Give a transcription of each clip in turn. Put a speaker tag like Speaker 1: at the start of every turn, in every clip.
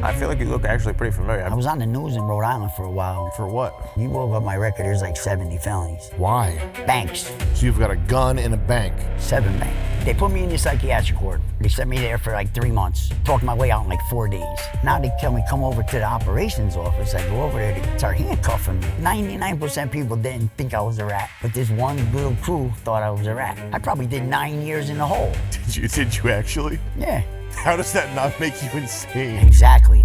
Speaker 1: I feel like you look actually pretty familiar.
Speaker 2: I was on the news in Rhode Island for a while.
Speaker 3: For what?
Speaker 2: You woke up my record, there's like 70 felonies.
Speaker 3: Why?
Speaker 2: Banks.
Speaker 3: So you've got a gun in a bank.
Speaker 2: 7 banks. They put me in the psychiatric ward. They sent me there for like 3 months. Talked my way out in like 4 days. Now they tell me come over to the operations office. I go over there, they start handcuffing me. 99% people didn't think I was a rat, but this one little crew thought I was a rat. I probably did 9 years in the hole.
Speaker 3: Did you actually?
Speaker 2: Yeah.
Speaker 3: How does that not make you insane?
Speaker 2: Exactly.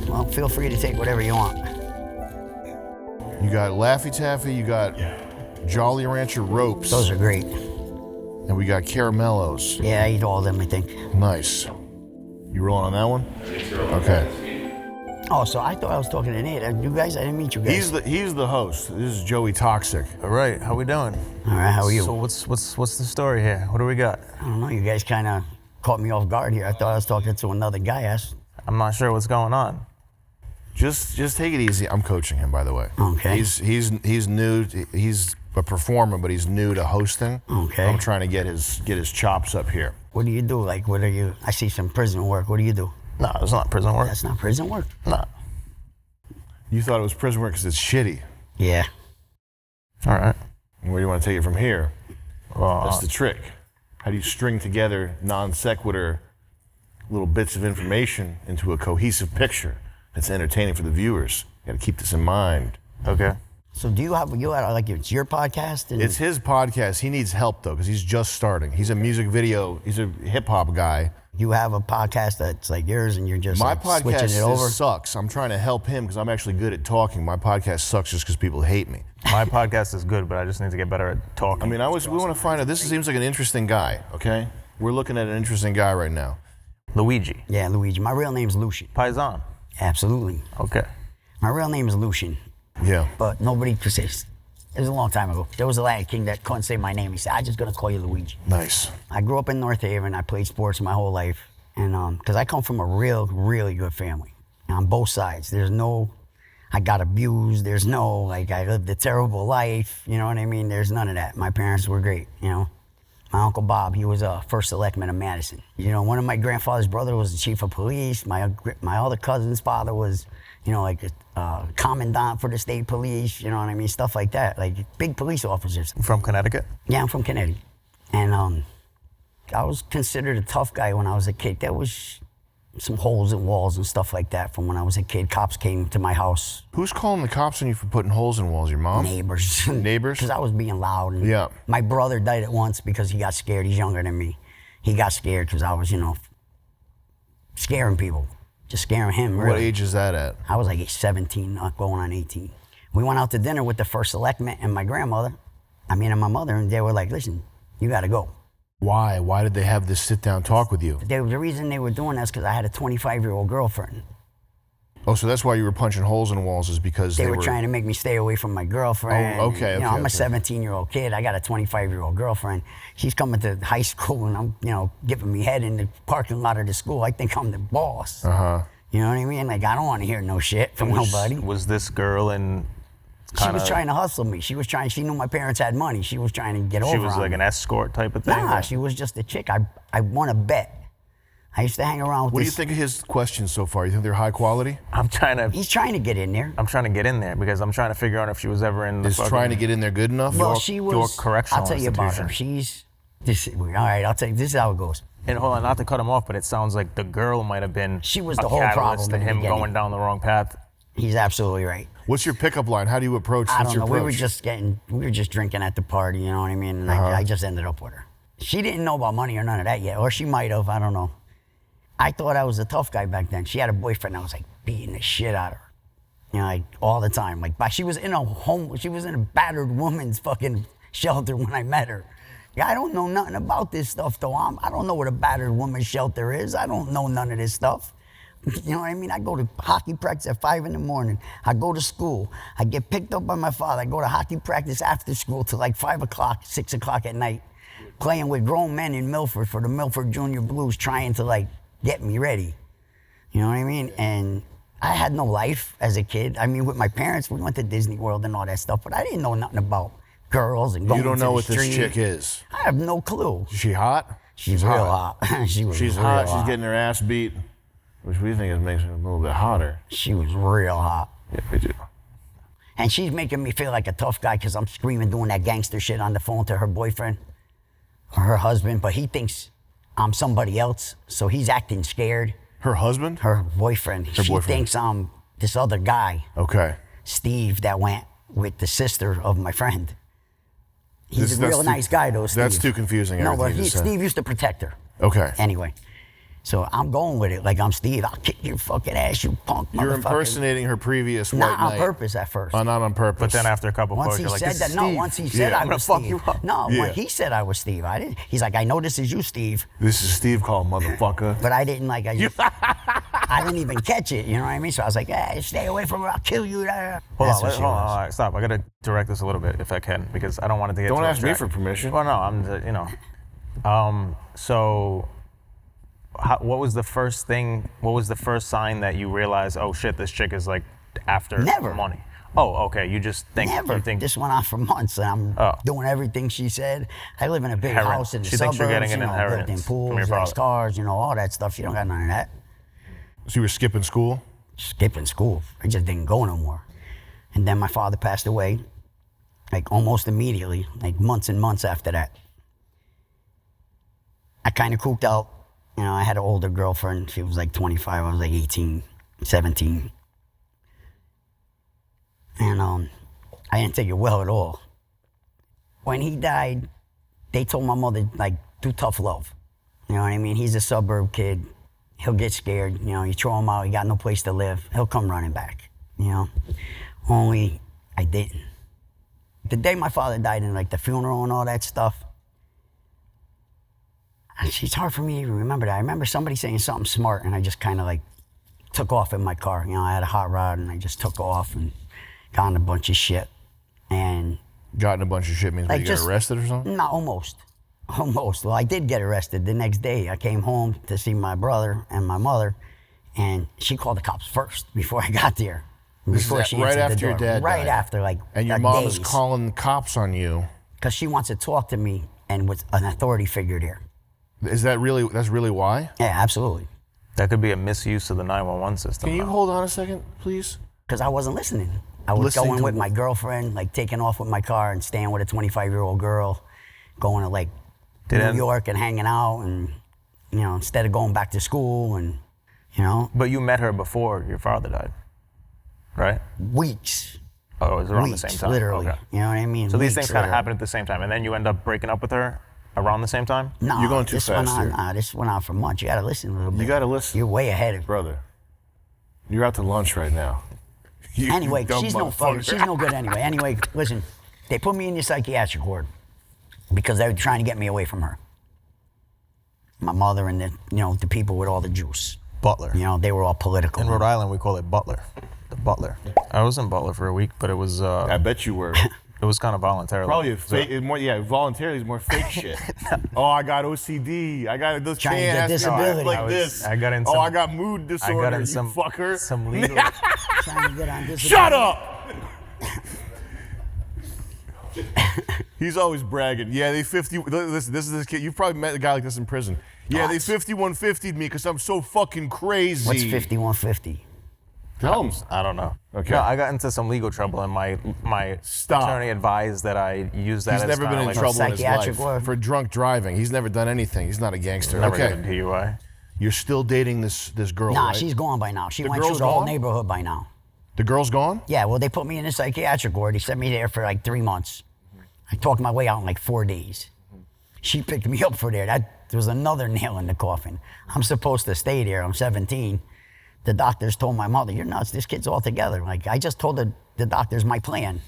Speaker 2: Well, feel free to take whatever you want.
Speaker 3: You got Laffy Taffy, you got Jolly Rancher ropes.
Speaker 2: Those are great.
Speaker 3: And we got caramellos.
Speaker 2: Yeah, I eat all of them, I think.
Speaker 3: Nice. You rolling on that one? Okay.
Speaker 2: Oh, so I thought I was talking to Nate. You guys, I didn't meet you guys.
Speaker 3: He's the host. This is Joey Toxic.
Speaker 1: All right, how we doing?
Speaker 2: All right, how are you?
Speaker 1: So what's the story here? What do we got?
Speaker 2: I don't know, you guys kind of caught me off guard here. I thought I was talking to another guy.
Speaker 1: I'm not sure what's going on.
Speaker 3: Just take it easy. I'm coaching him, by the way.
Speaker 2: Okay.
Speaker 3: He's new. He's a performer, but he's new to hosting.
Speaker 2: Okay.
Speaker 3: I'm trying to get his chops up here.
Speaker 2: What do you do? Like, what are you? I see some prison work. What do you do?
Speaker 1: No, it's not prison work.
Speaker 2: That's not prison work?
Speaker 1: No.
Speaker 3: You thought it was prison work because it's shitty.
Speaker 2: Yeah.
Speaker 1: All right.
Speaker 3: And where do you want to take it from here?
Speaker 1: Well,
Speaker 3: That's the trick. How do you string together non sequitur little bits of information into a cohesive picture that's entertaining for the viewers? You got to keep this in mind.
Speaker 1: okay.
Speaker 2: So do you have like it's your podcast? And
Speaker 3: It's his podcast. He needs help though because he's just starting. He's a music video. He's a hip hop guy.
Speaker 2: you have a podcast that's like yours, and you're just
Speaker 3: My
Speaker 2: like, switching it over.
Speaker 3: podcast sucks. I'm trying to help him because I'm actually good at talking. My podcast sucks just because people hate me.
Speaker 1: My podcast is good, but I just need to get better at talking.
Speaker 3: I mean, we want to find out. This seems like an interesting guy. Okay, we're looking at an interesting guy right now.
Speaker 1: Luigi.
Speaker 2: Yeah, Luigi. My real name's Lucian.
Speaker 1: Paisan.
Speaker 2: Absolutely.
Speaker 1: Okay.
Speaker 2: My real name is Lucian,
Speaker 3: Yeah.
Speaker 2: but nobody could say. It was a long time ago. There was a Latin king that couldn't say my name. He said, "I'm just gonna call you Luigi."
Speaker 3: Nice.
Speaker 2: I grew up in North Haven. I played sports my whole life, and because I come from a really good family on both sides. I got abused. There's no like I lived a terrible life. You know what I mean? There's none of that. My parents were great. You know, my uncle Bob, he was a first selectman of Madison. You know, one of my grandfather's brother was the chief of police. My other cousin's father was, you know, like a commandant for the state police. You know what I mean? Stuff like that, like big police officers.
Speaker 1: From Connecticut?
Speaker 2: Yeah, I'm from Connecticut, and I was considered a tough guy when I was a kid. There was some holes in walls and stuff like that from when I was a kid. Cops came to my house.
Speaker 3: Who's calling the cops on you for putting holes in walls? Your mom?
Speaker 2: Neighbors.
Speaker 3: Neighbors?
Speaker 2: Because I was being loud. And
Speaker 3: Yeah.
Speaker 2: My brother died at once because he got scared. He's younger than me. He got scared because I was, you know, scaring people. Just scaring him, really.
Speaker 3: What age is that at?
Speaker 2: I was like 17, going on 18. We went out to dinner with the first selectman and my grandmother. And my mother, and they were like, "Listen, you got to go."
Speaker 3: Why? Why did they have this sit-down talk with you?
Speaker 2: The reason they were doing that is because I had a 25-year-old girlfriend.
Speaker 3: Oh, so that's why you were punching holes in walls is because
Speaker 2: They were trying to make me stay away from my girlfriend.
Speaker 3: Oh, okay,
Speaker 2: You know,
Speaker 3: okay,
Speaker 2: I'm a
Speaker 3: okay.
Speaker 2: 17-year-old kid. I got a 25-year-old girlfriend. She's coming to high school, and I'm, you know, giving me head in the parking lot of the school. I think I'm the boss.
Speaker 3: Uh-huh.
Speaker 2: You know what I mean? Like, I don't want to hear no shit from nobody.
Speaker 1: Was this girl in
Speaker 2: She was trying to hustle me. She knew my parents had money. She was trying to get over
Speaker 1: She was
Speaker 2: on
Speaker 1: like
Speaker 2: me.
Speaker 1: an escort type of thing?
Speaker 2: Nah, she was just a chick. I won a bet. I used to hang around with
Speaker 3: What do you
Speaker 2: this.
Speaker 3: think of his questions so far? You think they're high quality?
Speaker 1: I'm trying to
Speaker 2: He's trying to get in there.
Speaker 1: get in there because I'm trying to figure out if she was ever in the
Speaker 3: Is
Speaker 1: fucking
Speaker 3: trying to get in there good enough?
Speaker 2: Well, she was.
Speaker 1: York Correctional
Speaker 2: I'll tell you about her.
Speaker 1: Institution.
Speaker 2: All right, I'll tell you. This is how it goes.
Speaker 1: And hold on, not to cut him off, but it sounds like the girl might have been
Speaker 2: She was
Speaker 1: a
Speaker 2: the whole
Speaker 1: catalyst
Speaker 2: problem
Speaker 1: to
Speaker 2: in the
Speaker 1: him
Speaker 2: beginning.
Speaker 1: going down the wrong path.
Speaker 2: He's absolutely right.
Speaker 3: What's your pickup line? How do you approach?
Speaker 2: I
Speaker 3: What's
Speaker 2: don't know.
Speaker 3: your
Speaker 2: We
Speaker 3: approach?
Speaker 2: were just drinking at the party. You know what I mean? And I just ended up with her. She didn't know about money or none of that yet, or she might have. I don't know. I thought I was a tough guy back then. She had a boyfriend that was like beating the shit out of her, you know, like all the time. Like, but she was in a battered woman's fucking shelter when I met her. Yeah, I don't know nothing about this stuff though. I don't know what a battered woman's shelter is. I don't know none of this stuff. You know what I mean? I go to hockey practice at 5 in the morning. I go to school. I get picked up by my father. I go to hockey practice after school till like 5 o'clock, 6 o'clock at night, playing with grown men in Milford for the Milford Junior Blues, trying to like get me ready. You know what I mean? And I had no life as a kid. I mean, with my parents, we went to Disney World and all that stuff, but I didn't know nothing about girls and going
Speaker 3: You don't
Speaker 2: to
Speaker 3: know
Speaker 2: the
Speaker 3: what
Speaker 2: street.
Speaker 3: this chick is.
Speaker 2: I have no clue.
Speaker 3: Is she hot?
Speaker 2: She's real hot. She's
Speaker 3: She's
Speaker 2: real
Speaker 3: hot. She's getting her ass beat, which we think makes her a little bit hotter.
Speaker 2: She was real hot.
Speaker 3: Yeah, we do.
Speaker 2: And she's making me feel like a tough guy because I'm screaming, doing that gangster shit on the phone to her boyfriend or her husband, but he thinks I'm somebody else, so he's acting scared.
Speaker 3: Her husband?
Speaker 2: Her boyfriend. She
Speaker 3: boyfriend.
Speaker 2: thinks I'm this other guy,
Speaker 3: Okay.
Speaker 2: Steve, that went with the sister of my friend. He's a real
Speaker 3: that's
Speaker 2: nice guy, though, Steve.
Speaker 3: That's too confusing.
Speaker 2: No, but
Speaker 3: everything you just said.
Speaker 2: Steve used to protect her.
Speaker 3: Okay.
Speaker 2: Anyway, so I'm going with it like I'm Steve. I'll kick your fucking ass, you punk motherfucker.
Speaker 3: You're impersonating her previous white
Speaker 2: Not on
Speaker 3: knight.
Speaker 2: purpose at first.
Speaker 3: Oh, not on purpose.
Speaker 1: But then after a couple
Speaker 2: Once
Speaker 1: quotes,
Speaker 2: he
Speaker 1: you're like,
Speaker 2: said
Speaker 1: this
Speaker 2: that,
Speaker 1: is
Speaker 2: no,
Speaker 1: Steve.
Speaker 2: once he said
Speaker 3: Yeah.
Speaker 2: I
Speaker 3: I'm
Speaker 2: was
Speaker 1: gonna fuck
Speaker 2: Steve.
Speaker 1: you up.
Speaker 2: No,
Speaker 3: Yeah.
Speaker 2: when he said I was Steve, I didn't. He's like, I know this is you, Steve,
Speaker 3: This is Steve called motherfucker.
Speaker 2: but I didn't like. I didn't even catch it. You know what I mean? So I was like, hey, stay away from her. I'll kill you.
Speaker 1: Hold
Speaker 2: That's
Speaker 1: on,
Speaker 2: what
Speaker 1: hold
Speaker 2: she
Speaker 1: on,
Speaker 2: was.
Speaker 1: all right, stop. I gotta direct this a little bit if I can, because I don't want it to get
Speaker 3: Don't
Speaker 1: too
Speaker 3: ask me
Speaker 1: abstract.
Speaker 3: for permission.
Speaker 1: Well, no, So, what was the first thing? What was the first sign that you realized? Oh shit, this chick is like after
Speaker 2: Never.
Speaker 1: money. Oh, okay. You just think.
Speaker 2: Never.
Speaker 1: You think
Speaker 2: This went on for months, and I'm doing everything she said. I live in a big house in the
Speaker 1: She
Speaker 2: suburbs.
Speaker 1: thinks you're getting an
Speaker 2: built-in
Speaker 1: inheritance from
Speaker 2: pools,
Speaker 1: your
Speaker 2: nice
Speaker 1: father.
Speaker 2: cars, all that stuff. She don't got none of that.
Speaker 3: So you were skipping school?
Speaker 2: Skipping school. I just didn't go no more. And then my father passed away, like almost immediately, like months and months after that. I kind of cooped out. I had an older girlfriend. She was like 25. I was like 18, 17. And I didn't take it well at all. When he died, they told my mother, like, do tough love. You know what I mean? He's a suburb kid. He'll get scared. You throw him out, he got no place to live. He'll come running back, Only I didn't. The day my father died and like the funeral and all that stuff, it's hard for me to even remember that. I remember somebody saying something smart and I just kind of like took off in my car. I had a hot rod and I just took off and got in a bunch of shit. And
Speaker 3: Got in a bunch of shit means
Speaker 2: like
Speaker 3: you got arrested or something?
Speaker 2: no, almost. Well, I did get arrested the next day. I came home to see my brother and my mother, and she called the cops first before I got there. Before she
Speaker 3: right
Speaker 2: answered the
Speaker 3: after your
Speaker 2: door.
Speaker 3: dad
Speaker 2: Right
Speaker 3: died.
Speaker 2: after, like,
Speaker 3: And your
Speaker 2: like
Speaker 3: mom
Speaker 2: days.
Speaker 3: is calling the cops on you.
Speaker 2: Because she wants to talk to me and with an authority figure there.
Speaker 3: That's really why?
Speaker 2: Yeah, absolutely.
Speaker 1: that could be a misuse of the 911 system.
Speaker 3: Can you
Speaker 1: though.
Speaker 3: hold on a second, please?
Speaker 2: Because I wasn't listening. I was
Speaker 3: Listening
Speaker 2: going
Speaker 3: to
Speaker 2: with
Speaker 3: what?
Speaker 2: my girlfriend, like taking off with my car and staying with a 25-year-old girl, going to like New York and hanging out and, instead of going back to school and,
Speaker 1: But you met her before your father died, right?
Speaker 2: weeks.
Speaker 1: Oh, it was around
Speaker 2: weeks,
Speaker 1: the same time.
Speaker 2: literally.
Speaker 1: Okay.
Speaker 2: You know what I mean?
Speaker 1: So these
Speaker 2: Weeks,
Speaker 1: things kind of
Speaker 2: literally.
Speaker 1: happen at the same time, and then you end up breaking up with her around the same time.
Speaker 2: No,
Speaker 3: You're going too
Speaker 2: this
Speaker 3: fast
Speaker 2: went on,
Speaker 3: here.
Speaker 2: this went on for months. You got to listen a little bit.
Speaker 3: You got to listen.
Speaker 2: You're way ahead of me.
Speaker 3: Brother, you're out to lunch right now. You
Speaker 2: Anyway,
Speaker 3: dumb
Speaker 2: she's no fun.
Speaker 3: motherfucker.
Speaker 2: She's no good anyway. Anyway, listen, they put me in the psychiatric ward because they were trying to get me away from her. My mother and the people with all the juice.
Speaker 1: Butler.
Speaker 2: They were all political.
Speaker 1: In Rhode Island, we call it Butler. The Butler. I was in Butler for a week, but it was
Speaker 3: I bet you were.
Speaker 1: it was kind of voluntarily.
Speaker 3: Probably fake, more, voluntarily is more fake shit. Oh, I got OCD. I got this
Speaker 2: Trying to get
Speaker 3: can't ask me to act
Speaker 2: disability.
Speaker 3: like
Speaker 1: I was-
Speaker 3: this.
Speaker 1: I got in
Speaker 3: Oh,
Speaker 1: some-
Speaker 3: I got mood
Speaker 1: I
Speaker 3: disorder.
Speaker 1: got in
Speaker 3: you
Speaker 1: some
Speaker 3: fucker.
Speaker 1: some legal.
Speaker 2: Trying to get on disability.
Speaker 3: Shut up. He's always bragging. Yeah, they 50. Listen, this is this kid. You've probably met a guy like this in prison. Yeah, they 5150'd me because I'm so fucking crazy.
Speaker 2: What's 5150?
Speaker 3: Tell him.
Speaker 1: I don't know.
Speaker 3: Okay.
Speaker 1: No, I got into some legal trouble, and my
Speaker 3: Stop.
Speaker 1: attorney advised that I use that.
Speaker 3: He's
Speaker 1: as
Speaker 3: never been
Speaker 1: kinda
Speaker 3: in
Speaker 1: like
Speaker 3: trouble in his
Speaker 2: psychiatric
Speaker 3: life
Speaker 2: word?
Speaker 3: for drunk driving. He's never done anything. He's not a gangster.
Speaker 1: Never
Speaker 3: Okay.
Speaker 1: did a DUI.
Speaker 3: You're still dating this girl,
Speaker 2: Nah,
Speaker 3: right?
Speaker 2: she's gone by now. She
Speaker 3: The
Speaker 2: went through
Speaker 3: girl's
Speaker 2: the whole
Speaker 3: gone?
Speaker 2: neighborhood by now.
Speaker 3: The girl's gone?
Speaker 2: Yeah, well, they put me in a psychiatric ward. They sent me there for like 3 months. I talked my way out in like 4 days. She picked me up for there. That was another nail in the coffin. I'm supposed to stay there. I'm 17. The doctors told my mother, "You're nuts. This kid's all together." Like, I just told the doctors my plan.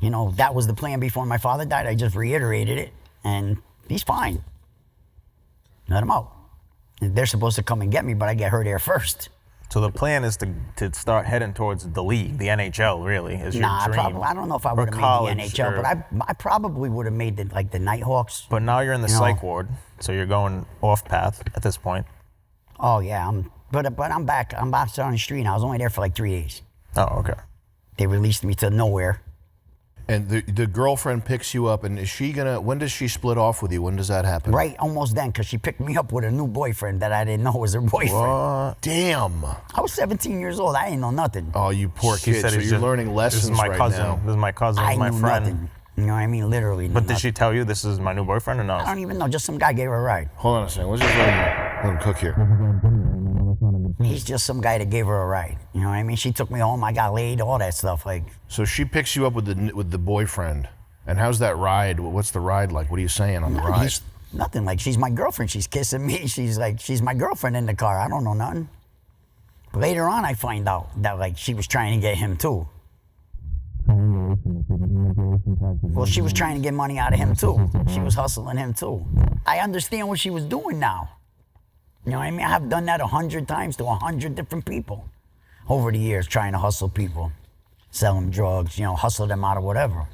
Speaker 2: That was the plan before my father died. I just reiterated it, and he's fine. Let him out. They're supposed to come and get me, but I get her there first.
Speaker 1: So the plan is to start heading towards the league, the NHL. Really, is your
Speaker 2: Nah,
Speaker 1: dream.
Speaker 2: I don't know if I
Speaker 1: Or
Speaker 2: would have made
Speaker 1: college,
Speaker 2: the NHL,
Speaker 1: or-
Speaker 2: but I probably would have made the Nighthawks.
Speaker 1: But now you're in the psych ward, so you're going off path at this point.
Speaker 2: Oh yeah, but I'm back. I'm back on the street now. I was only there for like 3 days.
Speaker 1: Oh, okay.
Speaker 2: They released me to nowhere.
Speaker 3: And the girlfriend picks you up, and is she gonna? When does she split off with you? When does that happen?
Speaker 2: Right, almost then, because she picked me up with a new boyfriend that I didn't know was her boyfriend.
Speaker 3: What? Damn.
Speaker 2: I was 17 years old. I didn't know nothing.
Speaker 3: Oh, you poor
Speaker 1: She
Speaker 3: kid.
Speaker 1: said
Speaker 3: So
Speaker 1: he's
Speaker 3: you're
Speaker 1: just-
Speaker 3: learning lessons
Speaker 1: This is my
Speaker 3: right
Speaker 1: cousin.
Speaker 3: now.
Speaker 1: This is my cousin.
Speaker 2: I
Speaker 1: This is my
Speaker 2: knew
Speaker 1: friend.
Speaker 2: nothing. You know what I mean? Literally.
Speaker 1: But did she tell you this is my new boyfriend or
Speaker 2: I
Speaker 1: no?
Speaker 2: don't even know. Just some guy gave her a ride.
Speaker 3: Hold on a second. Let's just let him cook here.
Speaker 2: He's just some guy that gave her a ride. You know what I mean? She took me home. I got laid. All that stuff. Like,
Speaker 3: So she picks you up with the boyfriend. And how's that ride? What's the ride like? What are you saying on the ride?
Speaker 2: he's nothing. Like, she's my girlfriend. She's kissing me. She's my girlfriend in the car. I don't know nothing. But later on, I find out that like she was trying to get him too. Well, she was trying to get money out of him too. She was hustling him too. I understand what she was doing now. You know what I mean? I've done that 100 times to 100 different people over the years, trying to hustle people, sell them drugs, hustle them out of whatever.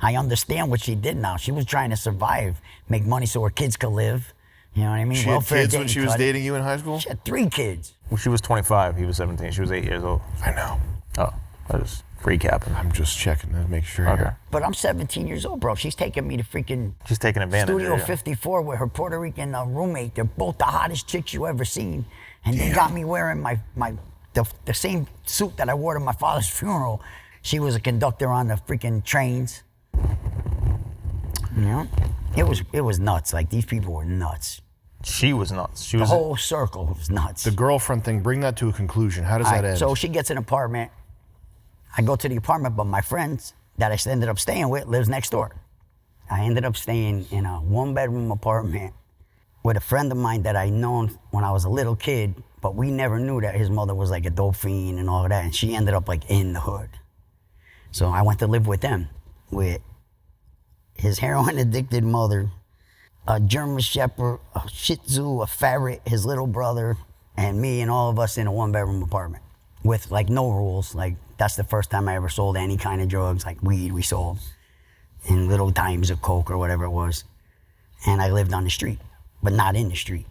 Speaker 2: I understand what she did now. She was trying to survive, make money so her kids could live. You know what I mean?
Speaker 3: She had kids when she was dating you in high school?
Speaker 2: She had 3 kids.
Speaker 1: Well, she was 25. He was 17. She was 8 years old.
Speaker 3: I know.
Speaker 1: Oh, I just recapping.
Speaker 3: I'm just checking to make sure.
Speaker 1: Okay.
Speaker 2: But I'm 17 years old, bro. She's taking me to freaking
Speaker 1: She's taking advantage.
Speaker 2: Studio
Speaker 1: of you.
Speaker 2: 54 with her Puerto Rican roommate. They're both the hottest chicks you ever seen. And they got me wearing the same suit that I wore to my father's funeral. She was a conductor on the freaking trains. It was nuts. Like, these people were nuts.
Speaker 1: She was nuts. She
Speaker 2: The
Speaker 1: was.
Speaker 2: whole circle was nuts.
Speaker 3: The girlfriend thing, bring that to a conclusion. How does that end?
Speaker 2: So she gets an apartment. I go to the apartment, but my friends that I ended up staying with lives next door. I ended up staying in a 1-bedroom apartment with a friend of mine that I known when I was a little kid, but we never knew that his mother was like a dope fiend and all of that, and she ended up like in the hood. So I went to live with them, with his heroin-addicted mother, a German Shepherd, a Shih Tzu, a ferret, his little brother, and me, and all of us in a 1-bedroom apartment with like no rules. Like, that's the first time I ever sold any kind of drugs, like weed we sold, and little dimes of coke or whatever it was. And I lived on the street, but not in the street.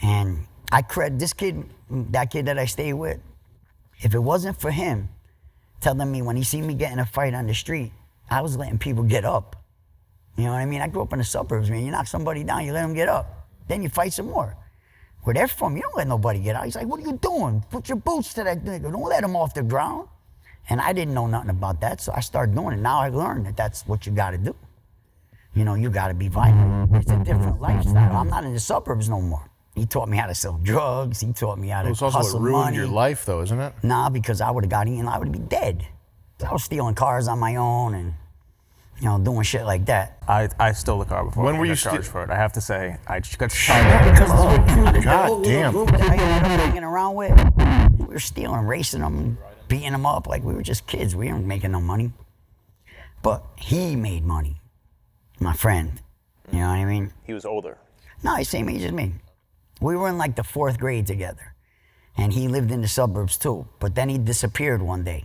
Speaker 2: And I credit this kid, that kid that I stayed with, if it wasn't for him telling me when he seen me get in a fight on the street, I was letting people get up. You know what I mean? I grew up in the suburbs, man. You knock somebody down, you let them get up. Then you fight some more. Where they're from, you don't let nobody get out. He's like, what are you doing? Put your boots to that nigga. Don't let him off the ground. And I didn't know nothing about that, so I started doing it. Now I learned that that's what you got to do. You got to be violent. It's a different lifestyle. I'm not in the suburbs no more. He taught me how to sell drugs. He taught me how to
Speaker 3: It's also
Speaker 2: hustle
Speaker 3: what ruined
Speaker 2: money.
Speaker 3: your life, though, isn't it?
Speaker 2: Nah, because I would have got eaten. I would be dead. I was stealing cars on my own and, doing shit like that.
Speaker 1: I stole the car before.
Speaker 3: When
Speaker 1: I
Speaker 3: were you
Speaker 1: got charged
Speaker 3: sti-
Speaker 1: for it? I have to say, I just got charged.
Speaker 2: Because the
Speaker 3: God
Speaker 2: whole
Speaker 3: damn.
Speaker 2: little group that I ended up hanging around with, we were stealing, racing them, beating them up like we were just kids. We weren't making no money. But he made money, my friend. You know what I mean?
Speaker 1: He was older.
Speaker 2: No, he's same age as me. We were in like the 4th grade together. And he lived in the suburbs too. But then he disappeared one day.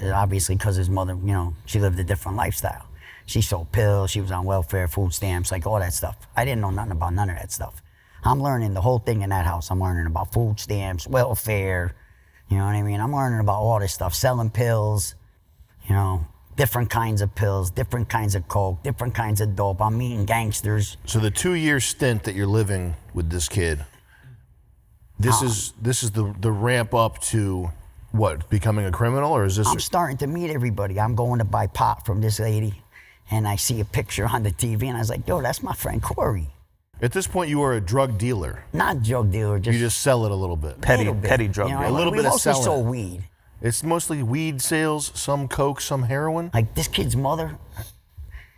Speaker 2: Obviously because his mother, she lived a different lifestyle. She sold pills, she was on welfare, food stamps, like all that stuff. I didn't know nothing about none of that stuff. I'm learning the whole thing in that house. I'm learning about food stamps, welfare, you know what I mean? I'm learning about all this stuff, selling pills, different kinds of pills, different kinds of coke, different kinds of dope. I'm meeting gangsters.
Speaker 3: So the 2-year stint that you're living with this kid, this is the ramp up to what, becoming a criminal, or is this?
Speaker 2: I'm starting to meet everybody. I'm going to buy pot from this lady, and I see a picture on the TV, and I was like, yo, that's my friend Corey.
Speaker 3: At this point, you are a drug dealer.
Speaker 2: Not drug dealer,
Speaker 3: You just sell it a little bit.
Speaker 1: Petty
Speaker 2: little bit.
Speaker 1: drug
Speaker 2: You know,
Speaker 1: dealer.
Speaker 3: A little
Speaker 2: we
Speaker 3: bit of
Speaker 2: mostly
Speaker 3: selling.
Speaker 2: sold weed.
Speaker 3: It's mostly weed sales, some coke, some heroin.
Speaker 2: Like this kid's mother,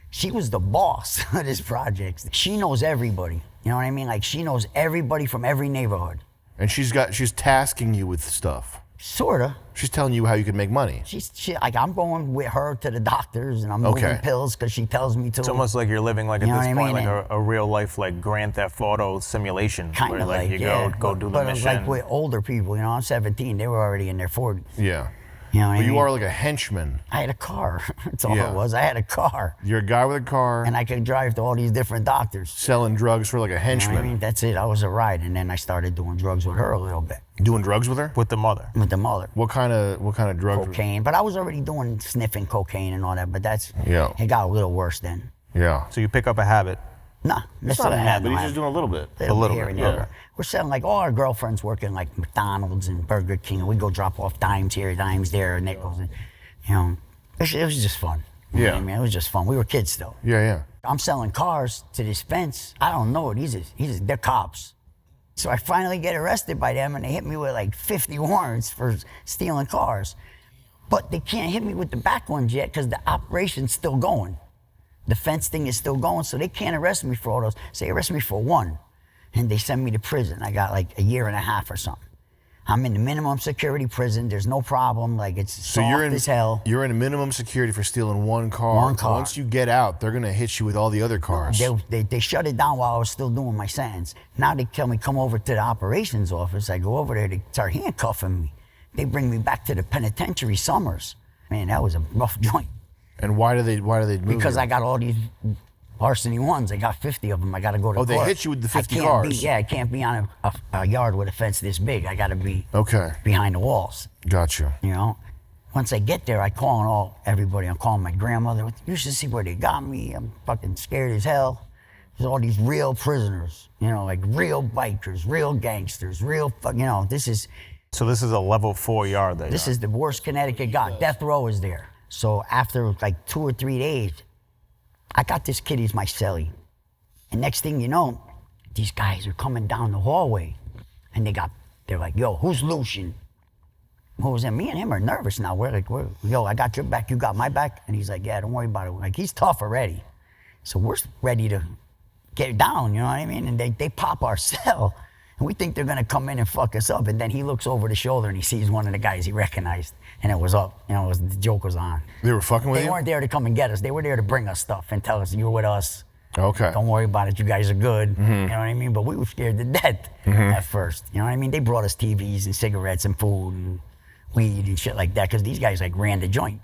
Speaker 2: she was the boss of this project. She knows everybody. You know what I mean? Like she knows everybody from every neighborhood.
Speaker 3: And she's tasking you with stuff.
Speaker 2: Sorta.
Speaker 3: She's telling you how you can make money.
Speaker 2: She like I'm going with her to the doctors and I'm moving
Speaker 3: Okay.
Speaker 2: pills because she tells me to.
Speaker 1: It's almost like you're living like at
Speaker 2: You know
Speaker 1: this
Speaker 2: what I
Speaker 1: point
Speaker 2: mean?
Speaker 1: like a real life like Grand Theft Auto simulation.
Speaker 2: Kind
Speaker 1: where
Speaker 2: of
Speaker 1: like you
Speaker 2: yeah.
Speaker 1: go do the
Speaker 2: but
Speaker 1: mission.
Speaker 2: like with older people, I'm 17. They were already in their 40s.
Speaker 3: Yeah.
Speaker 2: You know what I
Speaker 3: But
Speaker 2: mean?
Speaker 3: you are like a henchman.
Speaker 2: I had a car. That's all
Speaker 3: Yeah.
Speaker 2: it was. I had a car.
Speaker 3: You're a guy with a car
Speaker 2: And I could drive to all these different doctors.
Speaker 3: selling drugs for like a
Speaker 2: You know
Speaker 3: henchman.
Speaker 2: what I mean? That's it. I was a ride. And then I started doing drugs with her a little bit,
Speaker 3: Doing drugs with her?
Speaker 1: With the mother.
Speaker 2: with the mother.
Speaker 3: What kind of drugs?
Speaker 2: Cocaine. But I was already doing sniffing cocaine and all that. But
Speaker 3: Yeah.
Speaker 2: it got a little worse then.
Speaker 3: Yeah.
Speaker 1: So you pick up a habit.
Speaker 2: Nah,
Speaker 3: It's not a habit. He's just doing a little bit.
Speaker 1: little
Speaker 2: here
Speaker 1: bit,
Speaker 2: and
Speaker 1: yeah.
Speaker 2: there. We're selling like all our girlfriends working like McDonald's and Burger King, and we go drop off dimes here, dimes there, nickels, and you know, it was just fun. You know
Speaker 3: Yeah.
Speaker 2: what I mean, it was just fun. We were kids still.
Speaker 3: Yeah, yeah.
Speaker 2: I'm selling cars to this fence. I don't know. They're cops. So I finally get arrested by them, and they hit me with like 50 warrants for stealing cars. But they can't hit me with the back ones yet because the operation's still going. The fence thing is still going, so they can't arrest me for all those. So they arrest me for one, and they send me to prison. I got like a year and a half or something. I'm in the minimum security prison. There's no problem. Like it's
Speaker 3: So
Speaker 2: soft as hell.
Speaker 3: You're in minimum security for stealing one car.
Speaker 2: One car.
Speaker 3: Once you get out, they're gonna hit you with all the other cars.
Speaker 2: They shut it down while I was still doing my sentence. Now they tell me come over to the operations office. I go over there, they start handcuffing me. They bring me back to the penitentiary Summers. Man, that was a rough joint.
Speaker 3: And why do they move
Speaker 2: Because
Speaker 3: you?
Speaker 2: I got all these larceny ones. I got 50 of them. I got to go to
Speaker 3: Oh, they
Speaker 2: court.
Speaker 3: hit you with the
Speaker 2: I
Speaker 3: 50
Speaker 2: can't
Speaker 3: cars.
Speaker 2: I can't be on a yard with a fence this big. I got to be
Speaker 3: Okay.
Speaker 2: behind the walls.
Speaker 3: Gotcha.
Speaker 2: You know, once I get there, I call everybody. I'm calling my grandmother. You should see where they got me. I'm fucking scared as hell. There's all these real prisoners. You know, like real bikers, real gangsters, this is
Speaker 1: So this is a level 4 yard that
Speaker 2: this is the worst Connecticut got. Death row is there. So after like 2 or 3 days, I got this kid, he's my cellie. And next thing you know, these guys are coming down the hallway and they're like, yo, who's Lucian? What was that? Me and him are nervous now. We're like, yo, I got your back, you got my back? And he's like, yeah, don't worry about it. Like, he's tough already. So we're ready to get down, you know what I mean? And they pop our cell. And we think they're gonna come in and fuck us up. And then he looks over the shoulder and he sees one of the guys he recognized. And it was up. You know, the joke was on.
Speaker 3: They were fucking with
Speaker 2: They
Speaker 3: you?
Speaker 2: weren't there to come and get us. They were there to bring us stuff and tell us, you're with us.
Speaker 3: Okay.
Speaker 2: Don't worry about it. You guys are good. You know what I mean? But we were scared to death at first. You know what I mean? They brought us TVs and cigarettes and food and weed and shit like that because these guys like ran the joint.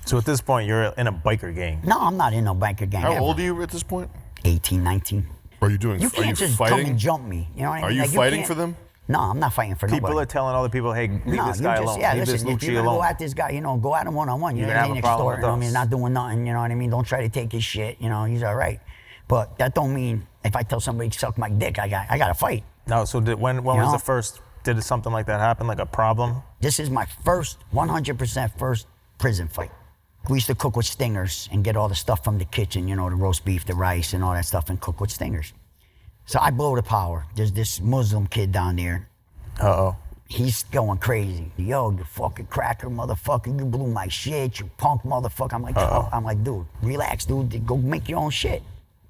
Speaker 1: So at this point, you're in a biker gang.
Speaker 2: No, I'm not in no biker gang.
Speaker 3: How
Speaker 2: ever.
Speaker 3: old are you at this point?
Speaker 2: 18, 19.
Speaker 3: Are you doing?
Speaker 2: You
Speaker 3: Are
Speaker 2: can't
Speaker 3: you
Speaker 2: just
Speaker 3: fighting?
Speaker 2: come and jump me. You know what I mean?
Speaker 3: Are you
Speaker 2: Like,
Speaker 3: fighting
Speaker 2: can't-
Speaker 3: for them?
Speaker 2: No, I'm not fighting for
Speaker 1: People
Speaker 2: nobody.
Speaker 1: are telling other people, hey, leave
Speaker 2: No,
Speaker 1: this
Speaker 2: you
Speaker 1: guy
Speaker 2: just,
Speaker 1: alone.
Speaker 2: yeah,
Speaker 1: leave
Speaker 2: listen,
Speaker 1: this
Speaker 2: if you're
Speaker 1: Lucci
Speaker 2: gonna
Speaker 1: alone.
Speaker 2: go at this guy, go at him one-on-one.
Speaker 1: You're
Speaker 2: You
Speaker 1: gonna
Speaker 2: ain't
Speaker 1: have a problem
Speaker 2: extorting
Speaker 1: with
Speaker 2: him.
Speaker 1: us.
Speaker 2: He's not doing nothing, you know what I mean? Don't try to take his shit, you know, he's all right. But that don't mean if I tell somebody to suck my dick, I got to fight.
Speaker 1: No, so when was
Speaker 2: know?
Speaker 1: the first, did something like that happen, like a problem?
Speaker 2: This is my first, 100% first prison fight. We used to cook with stingers and get all the stuff from the kitchen, you know, the roast beef, the rice, and all that stuff, and cook with stingers. So I blow the power. There's this Muslim kid down there.
Speaker 1: Uh-oh.
Speaker 2: He's going crazy. Yo, you fucking cracker motherfucker, you blew my shit, you punk motherfucker. I'm like, dude, relax, dude. Go make your own shit.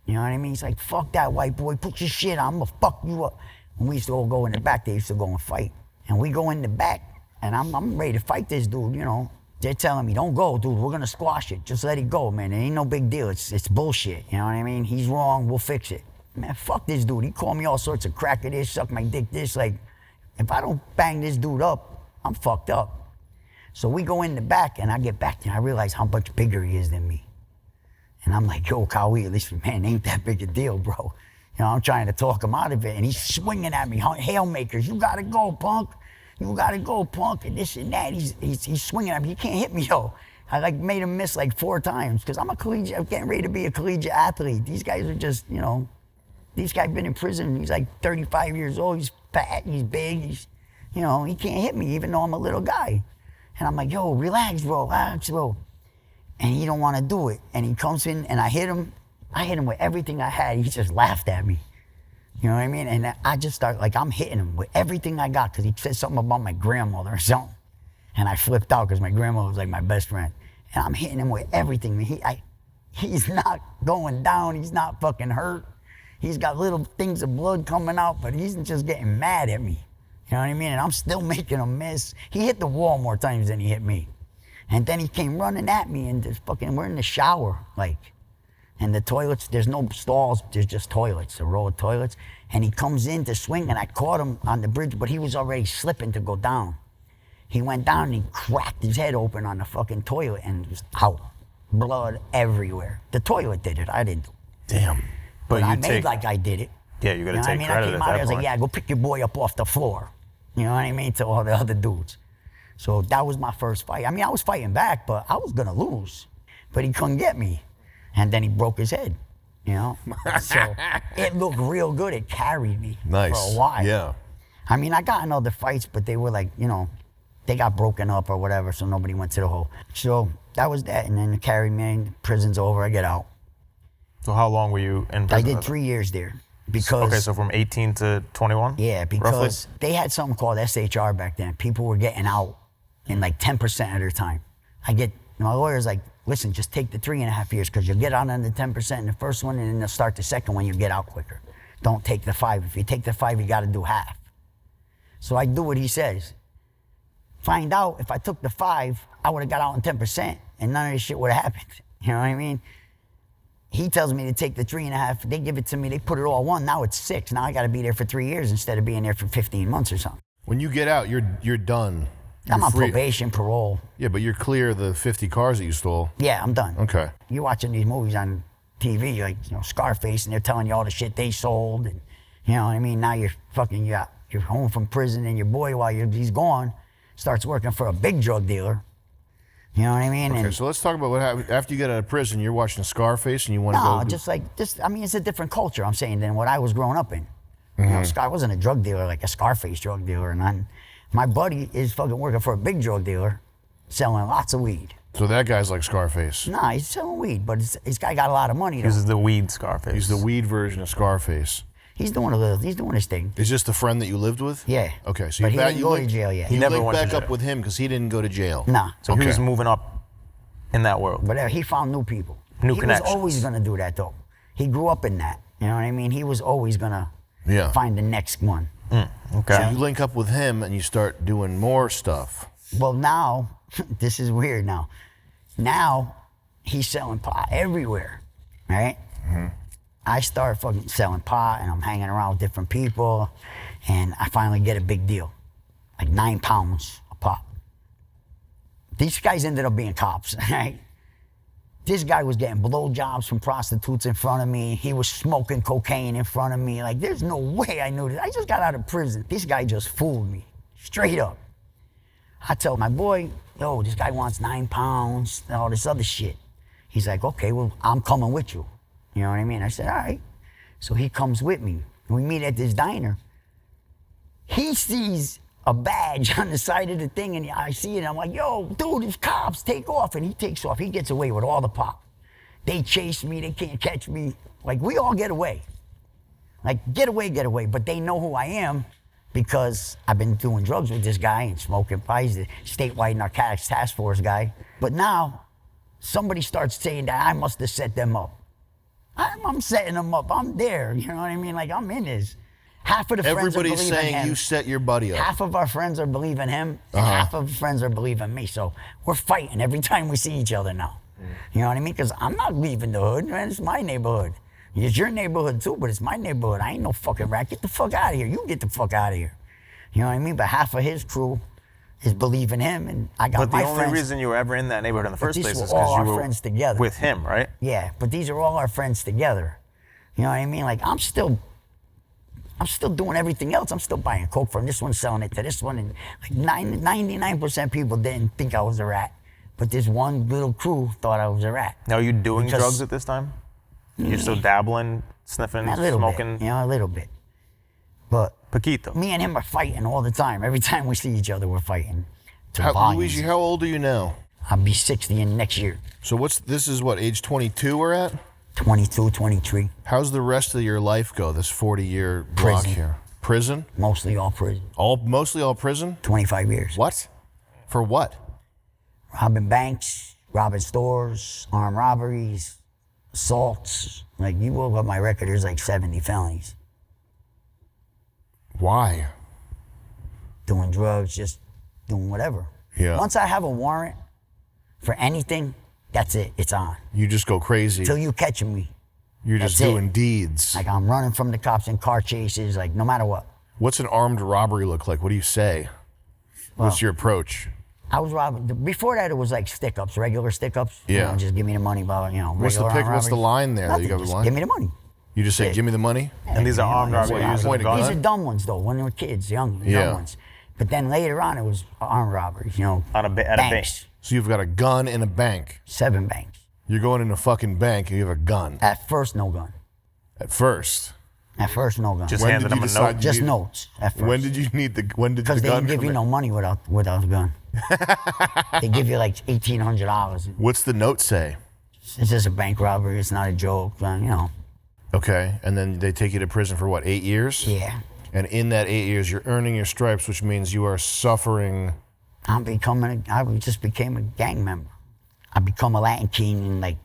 Speaker 2: You know what I mean? He's like, fuck that white boy, put your shit on, I'm gonna fuck you up. And we used to all go in the back, they used to go and fight. And we go in the back, and I'm ready to fight this dude, you know. They're telling me, don't go, dude, we're gonna squash it. Just let it go, man. It ain't no big deal. It's bullshit. You know what I mean? He's wrong, we'll fix it. Man, fuck this dude. He called me all sorts of cracker this, suck my dick this. Like, if I don't bang this dude up, I'm fucked up. So we go in the back, and I get back there, and I realize how much bigger he is than me. And I'm like, yo, Kawi, at least, man, ain't that big a deal, bro. You know, I'm trying to talk him out of it, and he's swinging at me, hail makers. You gotta go, punk. You gotta go, punk, and this and that. He's swinging at me. He can't hit me, yo. I like made him miss like 4 times because I'm getting ready to be a collegiate athlete. These guys are just, you know, these guys been in prison. He's like 35 years old. He's fat. He's big. You know, he can't hit me even though I'm a little guy. And I'm like, yo, relax, bro. And he don't want to do it. And he comes in, and I hit him. I hit him with everything I had. He just laughed at me. You know what I mean? And I just start, like, I'm hitting him with everything I got because he said something about my grandmother or something. And I flipped out because my grandmother was like my best friend. And I'm hitting him with everything. He's not going down. He's not fucking hurt. He's got little things of blood coming out, but he's just getting mad at me. You know what I mean? And I'm still making him miss. He hit the wall more times than he hit me. And then he came running at me, and we're in the shower, like, and the toilets, there's no stalls, there's just toilets, a row of toilets. And he comes in to swing, and I caught him on the bridge, but he was already slipping to go down. He went down and he cracked his head open on the fucking toilet and it was out. Blood everywhere. The toilet did it. I didn't do it.
Speaker 3: Damn.
Speaker 2: But
Speaker 1: you
Speaker 2: I made like I did it.
Speaker 1: Yeah, you gotta
Speaker 2: know what
Speaker 1: take
Speaker 2: I mean?
Speaker 1: credit
Speaker 2: I came
Speaker 1: at
Speaker 2: out
Speaker 1: that
Speaker 2: there, I was like,
Speaker 1: point.
Speaker 2: yeah, go pick your boy up off the floor. You know what I mean? To all the other dudes. So that was my first fight. I mean, I was fighting back, but I was gonna lose. But he couldn't get me. And then he broke his head. You know? So it looked real good. It carried me
Speaker 3: Nice.
Speaker 2: for a while.
Speaker 3: Yeah.
Speaker 2: I mean, I got in other fights, but they were like, you know, they got broken up or whatever, so nobody went to the hole. So that was that, and then it carried me. Prison's over, I get out.
Speaker 1: So how long were you in prison?
Speaker 2: I did 3 years there because.
Speaker 1: Okay, so from 18 to 21?
Speaker 2: Yeah, because they had something called SHR back then. People were getting out in like 10% of their time. My lawyer's like, listen, just take the 3.5 years because you'll get out on the 10% in the first one, and then they'll start the second one, you'll get out quicker. Don't take the 5. If you take the 5, you got to do half. So I do what he says. Find out if I took the 5, I would have got out in 10%, and none of this shit would have happened. You know what I mean? He tells me to take the 3.5. They give it to me. They put it all one. Now it's 6. Now I got to be there for 3 years instead of being there for 15 months or something.
Speaker 3: When you get out, you're done.
Speaker 2: I'm
Speaker 3: You're
Speaker 2: on
Speaker 3: free.
Speaker 2: probation, parole.
Speaker 3: Yeah, but you're clear of the 50 cars that you stole.
Speaker 2: Yeah, I'm done.
Speaker 3: Okay.
Speaker 2: You're watching these movies on TV, like, you know, Scarface, and they're telling you all the shit they sold, and you know what I mean. Now you're home from prison, and your boy, while he's gone, starts working for a big drug dealer. You know what I mean?
Speaker 3: Okay, so let's talk about what happened after you get out of prison. You're watching Scarface, and you want to go.
Speaker 2: I mean, it's a different culture, I'm saying, than what I was growing up in. You know, I wasn't a drug dealer like a Scarface drug dealer, and my buddy is fucking working for a big drug dealer, selling lots of weed.
Speaker 3: So that guy's like Scarface.
Speaker 2: Nah, he's selling weed, but this guy got a lot of money.
Speaker 1: This is the weed Scarface.
Speaker 3: He's the weed version of Scarface.
Speaker 2: He's doing his thing.
Speaker 3: Is this the friend that you lived with?
Speaker 2: Yeah.
Speaker 3: Okay, so
Speaker 2: But
Speaker 3: you
Speaker 2: he didn't go to jail yet.
Speaker 3: You
Speaker 1: never
Speaker 3: linked
Speaker 1: went to
Speaker 3: back up
Speaker 1: jail.
Speaker 3: with him because he didn't go to jail.
Speaker 2: Nah.
Speaker 1: So
Speaker 3: Okay.
Speaker 1: he was moving up in that world.
Speaker 2: But he found new people.
Speaker 1: New
Speaker 2: he
Speaker 1: connections.
Speaker 2: was always gonna do that though. He grew up in that. You know what I mean? He was always gonna
Speaker 3: Yeah.
Speaker 2: find the next one.
Speaker 1: Okay.
Speaker 3: So you link up with him and you start doing more stuff.
Speaker 2: Well, now, this is weird now. Now, he's selling pot everywhere, right? I start fucking selling pot, and I'm hanging around with different people, and I finally get a big deal, like 9 pounds of pot. These guys ended up being cops, right? This guy was getting blowjobs from prostitutes in front of me. He was smoking cocaine in front of me. Like, there's no way I knew this. I just got out of prison. This guy just fooled me, straight up. I tell my boy, yo, this guy wants 9 pounds and all this other shit. He's like, okay, well, I'm coming with you. You know what I mean? I said, all right. So he comes with me. We meet at this diner. He sees a badge on the side of the thing, and I see it, and I'm like, yo, dude, it's cops, take off. And he takes off. He gets away with all the pop. They chase me. They can't catch me. Like, we all get away. Like, get away. But they know who I am because I've been doing drugs with this guy and smoking pot. He's the statewide narcotics task force guy. But now, somebody starts saying that I must have set them up. I'm setting them up. I'm there. You know what I mean? Like, I'm in this. Half of the friends are
Speaker 3: Everybody's
Speaker 2: believing
Speaker 3: saying
Speaker 2: him.
Speaker 3: you set your buddy up.
Speaker 2: Half of our friends are believing him, and half of our friends are believing me. So we're fighting every time we see each other now. You know what I mean? Because I'm not leaving the hood, man. It's my neighborhood. It's your neighborhood too, but it's my neighborhood. I ain't no fucking rat. Get the fuck out of here. You get the fuck out of here. You know what I mean? But half of his crew is believing him, and I got
Speaker 1: But
Speaker 2: my
Speaker 1: the only
Speaker 2: friends.
Speaker 1: reason you were ever in that neighborhood in the first
Speaker 2: these
Speaker 1: place
Speaker 2: were
Speaker 1: is
Speaker 2: all
Speaker 1: because you
Speaker 2: our
Speaker 1: were
Speaker 2: friends together.
Speaker 1: with him, right?
Speaker 2: Yeah, but these are all our friends together. You know what I mean? Like, I'm still doing everything else. I'm still buying coke from this one, selling it to this one, and like 99% people didn't think I was a rat, but this one little crew thought I was a rat.
Speaker 1: Now, are you doing
Speaker 2: Because-
Speaker 1: drugs at this time? You're still dabbling, sniffing,
Speaker 2: A little
Speaker 1: smoking?
Speaker 2: bit, a little bit. But
Speaker 1: Paquito.
Speaker 2: me and him are fighting all the time. Every time we see each other, we're fighting. To
Speaker 3: How,
Speaker 2: volumes.
Speaker 3: Luigi, how old are you now?
Speaker 2: I'll be 60 in next year.
Speaker 3: So this is what, age 22 we're at?
Speaker 2: 22, 23,
Speaker 3: How's the rest of your life go, this 40-year block
Speaker 2: Prison.
Speaker 3: here? Prison?
Speaker 2: mostly all prison.
Speaker 3: Mostly all prison?
Speaker 2: 25 years.
Speaker 3: What? For what?
Speaker 2: Robbing banks, robbing stores, armed robberies, assaults. Like, you look up my record, there's like 70 felonies.
Speaker 3: Why?
Speaker 2: Doing drugs, just doing whatever.
Speaker 3: Yeah.
Speaker 2: Once I have a warrant for anything, that's it. It's on.
Speaker 3: You just go crazy.
Speaker 2: Till you catch me.
Speaker 3: You're just
Speaker 2: that's it.
Speaker 3: doing deeds.
Speaker 2: Like, I'm running from the cops in car chases, like, no matter what.
Speaker 3: What's an armed robbery look like? What do you say? What's your approach?
Speaker 2: I was robbing. Before that, it was like stick-ups, regular stick-ups.
Speaker 3: Yeah.
Speaker 2: You know, just give me the money, blah, you know.
Speaker 3: What's the What's the line there that you got the
Speaker 2: Just
Speaker 3: line?
Speaker 2: give me the money.
Speaker 3: You just say,
Speaker 2: Yeah.
Speaker 3: give me the money?
Speaker 1: And these are armed robberies.
Speaker 3: What, you point a gun?
Speaker 2: These are dumb ones, though, when they were kids, young
Speaker 3: Yeah.
Speaker 2: ones. But then later on, it was armed robberies, you know.
Speaker 1: At a bank.
Speaker 2: banks.
Speaker 3: So you've got a gun in a bank.
Speaker 2: 7 banks.
Speaker 3: You're going in a fucking bank and you have a gun.
Speaker 2: At first, no gun.
Speaker 3: At first.
Speaker 2: At first, no gun.
Speaker 1: Just
Speaker 3: When
Speaker 1: handed
Speaker 3: did you
Speaker 1: them a
Speaker 3: decide
Speaker 1: note.
Speaker 2: Just
Speaker 3: you-
Speaker 2: notes at first.
Speaker 3: When did you need the gun?
Speaker 2: Because they didn't give you
Speaker 3: come
Speaker 2: no
Speaker 3: in?
Speaker 2: money without a gun. They give you like $1,800.
Speaker 3: What's the note say?
Speaker 2: It's just a bank robbery. It's not a joke. You know.
Speaker 3: Okay, and then they take you to prison for what, 8 years?
Speaker 2: Yeah.
Speaker 3: And in that 8 years, you're earning your stripes, which means you are suffering.
Speaker 2: I just became a gang member. I become a Latin king in like,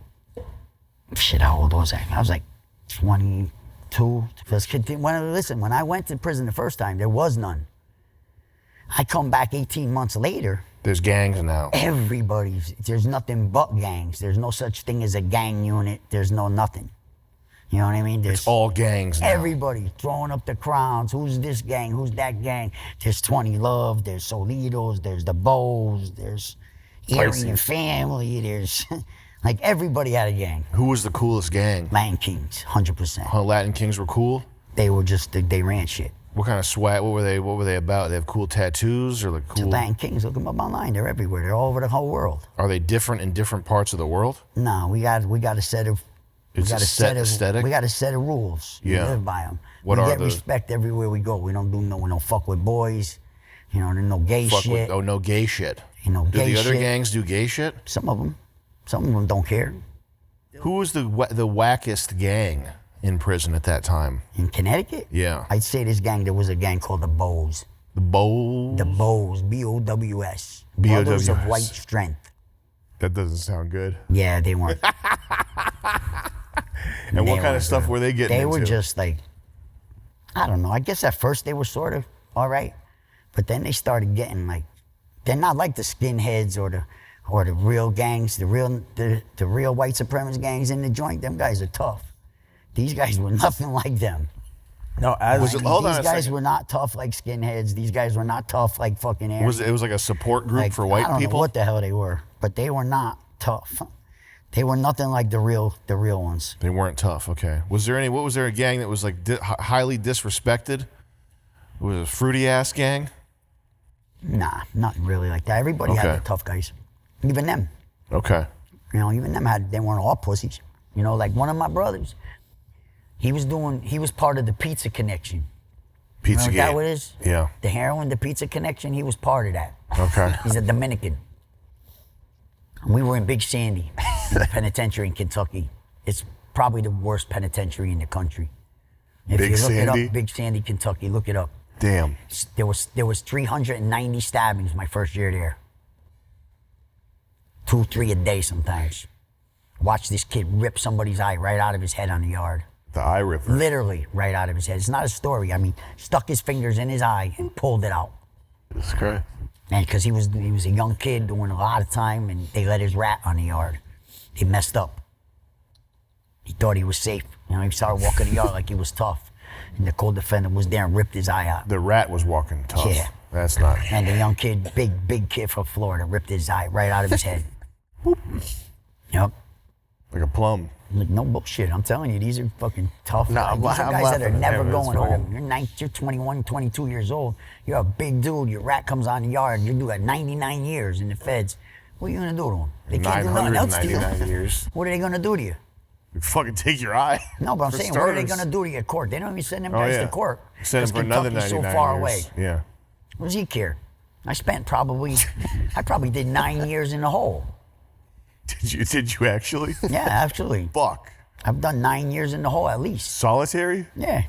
Speaker 2: shit, how old was I? I was like 22. Listen, when I went to prison the first time, there was none. I come back 18 months later.
Speaker 3: There's gangs now.
Speaker 2: There's nothing but gangs. There's no such thing as a gang unit. There's no nothing. You know what I mean? There's
Speaker 3: It's all gangs now.
Speaker 2: everybody throwing up the crowns. Who's this gang? Who's that gang? There's 20 Love. There's Solitos. There's the Bows. There's Aryan Family. There's like everybody had a gang.
Speaker 3: Who was the coolest gang?
Speaker 2: Latin Kings, 100%.
Speaker 3: Huh, Latin Kings were cool?
Speaker 2: They were just they ran shit.
Speaker 3: What kind of swag? What were they about? They have cool tattoos or like
Speaker 2: The
Speaker 3: cool?
Speaker 2: Latin Kings, look them up online. They're everywhere. They're all over the whole world.
Speaker 3: Are they different in different parts of the world?
Speaker 2: No, we got a set of.
Speaker 3: It's a set aesthetic?
Speaker 2: We got a set of rules.
Speaker 3: Yeah.
Speaker 2: We live by them.
Speaker 3: What
Speaker 2: we
Speaker 3: are
Speaker 2: get
Speaker 3: the-
Speaker 2: respect everywhere we go. We don't do no fuck with boys. You know, there's no gay shit.
Speaker 3: No gay shit.
Speaker 2: You know,
Speaker 3: Do
Speaker 2: gay
Speaker 3: the other
Speaker 2: shit.
Speaker 3: gangs do gay shit?
Speaker 2: Some of them don't care.
Speaker 3: Who was the wackest gang in prison at that time?
Speaker 2: In Connecticut,
Speaker 3: Yeah.
Speaker 2: I'd say there was a gang called the Bows.
Speaker 3: The Bows?
Speaker 2: The Bows, B-O-W-S.
Speaker 3: B-O-W-S.
Speaker 2: Brothers of White Strength.
Speaker 3: That doesn't sound good.
Speaker 2: Yeah, they weren't.
Speaker 3: And what
Speaker 2: They
Speaker 3: kind of
Speaker 2: weren't
Speaker 3: stuff
Speaker 2: good.
Speaker 3: were they getting
Speaker 2: They
Speaker 3: into?
Speaker 2: were just like, I don't know. I guess at first they were sort of all right, but then they started getting like, they're not like the skinheads or the real gangs, the real white supremacist gangs in the joint. Them guys are tough. These guys were nothing like them.
Speaker 1: No, as
Speaker 3: Was it- hold on
Speaker 2: These
Speaker 3: a
Speaker 2: guys
Speaker 3: second.
Speaker 2: were not tough like skinheads. These guys were not tough like fucking Aryans.
Speaker 3: It was like a support group
Speaker 2: Like,
Speaker 3: for white
Speaker 2: I don't
Speaker 3: people?
Speaker 2: know what the hell they were, but they were not tough. They were nothing like the real ones.
Speaker 3: They weren't tough, okay. Was there a gang that was like highly disrespected? Was it a fruity ass gang?
Speaker 2: Nah, not really like that. Everybody
Speaker 3: Okay.
Speaker 2: had the tough guys, even them.
Speaker 3: Okay.
Speaker 2: You know, even them they weren't all pussies. You know, like one of my brothers, he was part of the Pizza Connection.
Speaker 3: Pizza
Speaker 2: Remember
Speaker 3: gang.
Speaker 2: what it is?
Speaker 3: Yeah.
Speaker 2: The heroin, the Pizza Connection, he was part of that.
Speaker 3: Okay.
Speaker 2: He's a Dominican. And we were in Big Sandy, in the penitentiary in Kentucky. It's probably the worst penitentiary in the country. If
Speaker 3: Big
Speaker 2: you look it
Speaker 3: Sandy?
Speaker 2: up, Big Sandy, Kentucky, look it up.
Speaker 3: Damn.
Speaker 2: There was 390 stabbings my first year there. 2, 3 a day sometimes. Watch this kid rip somebody's eye right out of his head on the yard.
Speaker 3: The eye ripper.
Speaker 2: Literally right out of his head. It's not a story. I mean, stuck his fingers in his eye and pulled it out.
Speaker 3: That's correct.
Speaker 2: And because he was a young kid doing a lot of time, and they let his rat on the yard. He messed up. He thought he was safe. You know, he started walking the yard like he was tough. And the co-defendant was there and ripped his eye out.
Speaker 3: The rat was walking tough.
Speaker 2: Yeah.
Speaker 3: That's not.
Speaker 2: And the young kid, big kid from Florida, ripped his eye right out of his head. Yep.
Speaker 3: Like a plum.
Speaker 2: No bullshit. I'm telling you, these are fucking tough
Speaker 1: Nah,
Speaker 2: guys. These are
Speaker 1: I'm
Speaker 2: guys that are
Speaker 1: laughing at
Speaker 2: never
Speaker 1: him. It's
Speaker 2: going home.
Speaker 1: fucking-
Speaker 2: You're 21, 22 years old. You're a big dude. Your rat comes on the yard. You do at 99 years in the feds. What are you going to do to him? They can't do nothing else to you.
Speaker 3: 999 years.
Speaker 2: What are they going to do to you?
Speaker 3: You fucking take your eye.
Speaker 2: No, but I'm
Speaker 3: For
Speaker 2: saying, what are they
Speaker 3: starters.
Speaker 2: going to do to you at court? They don't even send them
Speaker 3: Oh,
Speaker 2: guys
Speaker 3: yeah.
Speaker 2: to court.
Speaker 3: Send him
Speaker 2: because
Speaker 3: for another
Speaker 2: Kentucky's
Speaker 3: 99
Speaker 2: so far
Speaker 3: years.
Speaker 2: away.
Speaker 3: Yeah.
Speaker 2: What does he care? I probably did 9 years in the hole.
Speaker 3: Did you actually?
Speaker 2: Yeah, absolutely.
Speaker 3: Fuck.
Speaker 2: I've done 9 years in the hole at least.
Speaker 3: Solitary?
Speaker 2: Yeah,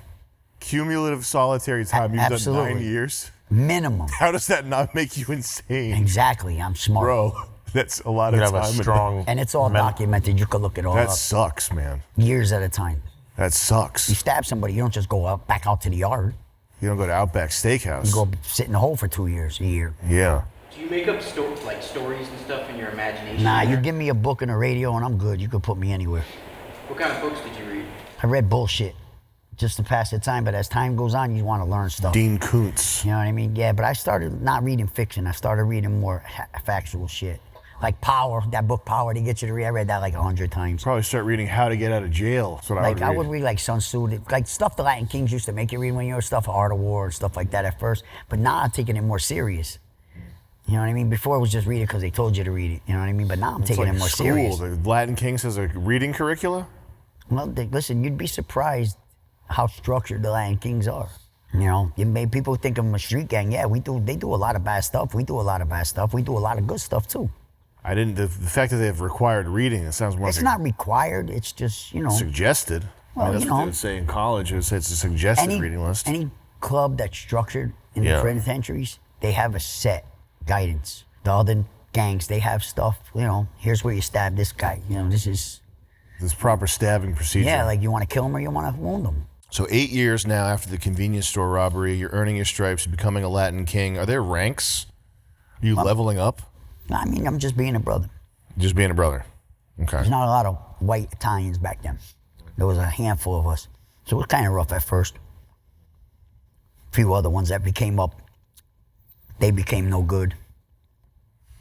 Speaker 3: Cumulative solitary time. You've
Speaker 2: Absolutely.
Speaker 3: done 9 years.
Speaker 2: minimum.
Speaker 3: How does that not make you insane?
Speaker 2: Exactly. I'm smart.
Speaker 3: Bro, that's a lot
Speaker 1: You
Speaker 3: of
Speaker 1: have
Speaker 3: time.
Speaker 1: a strong.
Speaker 2: And it's all documented. You can look it all
Speaker 3: That
Speaker 2: up.
Speaker 3: sucks, man.
Speaker 2: Years at a time.
Speaker 3: That
Speaker 2: You
Speaker 3: sucks.
Speaker 2: stab somebody, you don't just go out back out to the yard.
Speaker 3: You don't go to Outback Steakhouse.
Speaker 2: You go sit in the hole for 2 years, a year.
Speaker 3: Yeah.
Speaker 4: Do you make up stories and stuff in your imagination?
Speaker 2: Nah, you give me a book and a radio and I'm good. You could put me anywhere.
Speaker 4: What kind of books did you read?
Speaker 2: I read bullshit. just to pass the time. But as time goes on, you want to learn stuff.
Speaker 3: Dean Koontz.
Speaker 2: You know what I mean? Yeah, but I started not reading fiction. I started reading more factual shit. Like Power, that book Power to Get You to Read. I read that like 100 times.
Speaker 3: Probably start reading How to Get Out of Jail. That's what
Speaker 2: I would read like Sun Tzu, like stuff the Latin Kings used to make you read when you were stuff, Art of War and stuff like that at first. But now I'm taking it more serious. You know what I mean? Before it was just read it because they told you to read it. You know what I mean? But now I'm taking it more serious.
Speaker 3: The Latin Kings has a reading curricula?
Speaker 2: Well, listen, you'd be surprised how structured the Latin Kings are. You know, you made people think of them a street gang. Yeah, they do a lot of bad stuff. We do a lot of bad stuff. We do a lot of good stuff too.
Speaker 3: The fact that they have required reading, it sounds more
Speaker 2: It's not required, it's just, you know.
Speaker 3: Suggested.
Speaker 2: Well,
Speaker 3: that's what they would say in college. It's a suggested reading list.
Speaker 2: Any club that's structured in the penitentiaries, they have a set guidance. The other gangs, they have stuff, you know, here's where you stab this guy. You know, this
Speaker 3: proper stabbing procedure.
Speaker 2: Yeah, like you want to kill him or you want to wound him.
Speaker 3: So 8 years now after the convenience store robbery, you're earning your stripes, you're becoming a Latin King. Are there ranks? Are you leveling up?
Speaker 2: I mean, I'm just being a brother.
Speaker 3: Just being a brother. Okay.
Speaker 2: There's not a lot of white Italians back then. There was a handful of us. So it was kind of rough at first. A few other ones that became up, they became no good.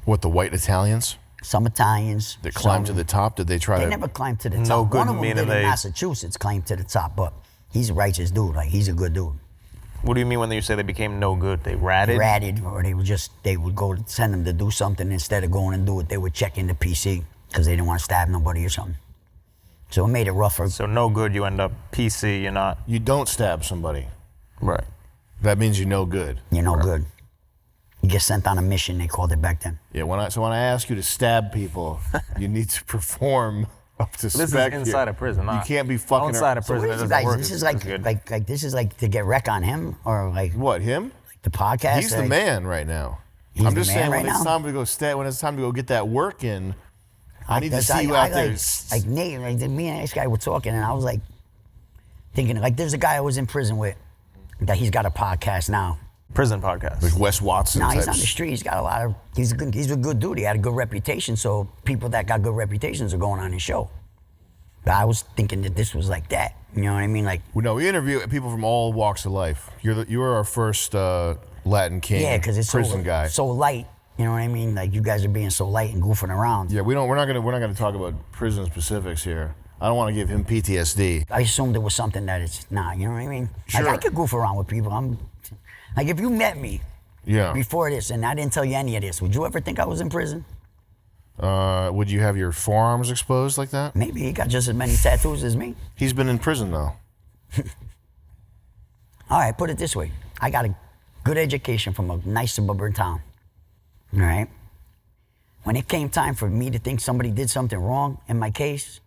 Speaker 3: What, the white Italians?
Speaker 2: Some Italians.
Speaker 3: They climbed to the top? Did they try to?
Speaker 2: They never climbed to the top.
Speaker 1: No good,
Speaker 2: One of them
Speaker 1: meaning
Speaker 2: did in
Speaker 1: they-
Speaker 2: Massachusetts climbed to the top, but he's a righteous dude. Like, he's a good dude.
Speaker 1: What do you mean when you say they became no good? They ratted?
Speaker 2: Ratted, or they would go to send them to do something instead of going and do it. They would check in the PC because they didn't want to stab nobody or something. So it made it rougher.
Speaker 1: So no good, you end up PC, you're not.
Speaker 3: You don't stab somebody.
Speaker 1: Right.
Speaker 3: That means you're no good.
Speaker 2: You're no good. You get sent on a mission, they called it back then.
Speaker 3: Yeah, when I ask you to stab people, you need to perform up to spec.
Speaker 1: This is inside a prison,
Speaker 3: You
Speaker 1: not
Speaker 3: can't be fucking
Speaker 1: outside of
Speaker 2: So
Speaker 1: prison.
Speaker 2: what
Speaker 1: It
Speaker 2: is you
Speaker 1: doesn't
Speaker 2: guys?
Speaker 1: work.
Speaker 2: This is
Speaker 1: It's good.
Speaker 2: like this is like to get wreck on him or like
Speaker 3: What, him?
Speaker 2: the podcast.
Speaker 3: He's the
Speaker 2: like,
Speaker 3: man right now.
Speaker 2: He's
Speaker 3: I'm
Speaker 2: the
Speaker 3: just
Speaker 2: man
Speaker 3: saying
Speaker 2: right
Speaker 3: when it's
Speaker 2: now?
Speaker 3: time to go when it's time to go get that work in, I need to see you
Speaker 2: I
Speaker 3: out there.
Speaker 2: like Nate, like me and this guy were talking, and I was like thinking, like, there's a guy I was in prison with that he's got a podcast now.
Speaker 1: Prison podcast.
Speaker 3: Like Wes Watson
Speaker 2: Now he's
Speaker 3: types.
Speaker 2: on the street. He's got a lot of. He's a good dude. He had a good reputation. So people that got good reputations are going on his show. But I was thinking that this was like that. You know what I mean? Like,
Speaker 3: No, we interview people from all walks of life. You were our first Latin King.
Speaker 2: yeah, because it's
Speaker 3: prison guy.
Speaker 2: so light. You know what I mean? Like, you guys are being so light and goofing around.
Speaker 3: Yeah, we're not gonna talk about prison specifics here. I don't want to give him PTSD.
Speaker 2: I assumed it was something that it's not. You know what I mean?
Speaker 3: Sure.
Speaker 2: Like, I could goof around with people. Like, if you met me
Speaker 3: Yeah.
Speaker 2: before this and I didn't tell you any of this, would you ever think I was in prison?
Speaker 3: Would you have your forearms exposed like that?
Speaker 2: Maybe he got just as many tattoos as me.
Speaker 3: He's been in prison though.
Speaker 2: All right, put it this way. I got a good education from a nice suburban town. All right? When it came time for me to think somebody did something wrong in my case,